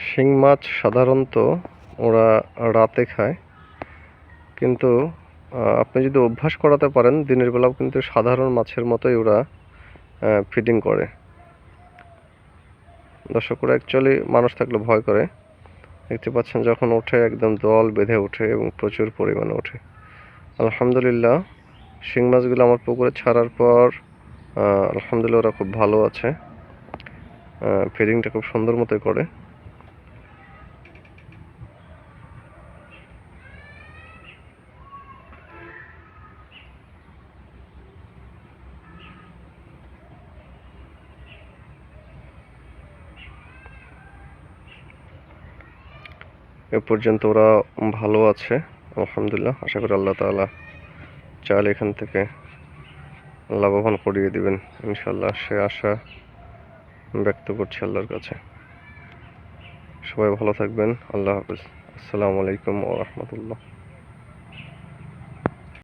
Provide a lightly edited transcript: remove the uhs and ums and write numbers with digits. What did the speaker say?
শিং মাছ সাধারণত ওরা রাতে খায়, কিন্তু আপনি যদি অভ্যাস করাতে পারেন দিনের বেলাও কিন্তু সাধারণ মাছের মতোই ওরা ফিডিং করে। দর্শক, ওরা অ্যাকচুয়ালি মানুষ থাকলে ভয় করে। দেখতে পাচ্ছেন যখন ওঠে একদম দল বেঁধে ওঠে এবং প্রচুর পরিমাণে ওঠে। আলহামদুলিল্লাহ, শিং মাছগুলো আমার পুকুরে ছাড়ার পর আলহামদুলিল্লাহ ওরা খুব ভালো আছে, ফিডিংটা খুব সুন্দর মতোই করে। এ পর্যন্ত ওরা ভালো আছে আলহামদুলিল্লাহ। আশা করি আল্লাহ তাআলা চাইলে এখান থেকে লাভবান করিয়ে দিবেন ইনশাআল্লাহ, সে আশা ব্যক্ত করছি আল্লাহর কাছে। সবাই ভালো থাকবেন। আল্লাহ হাফেজ। আসসালামু আলাইকুম ওয়া রাহমাতুল্লাহ।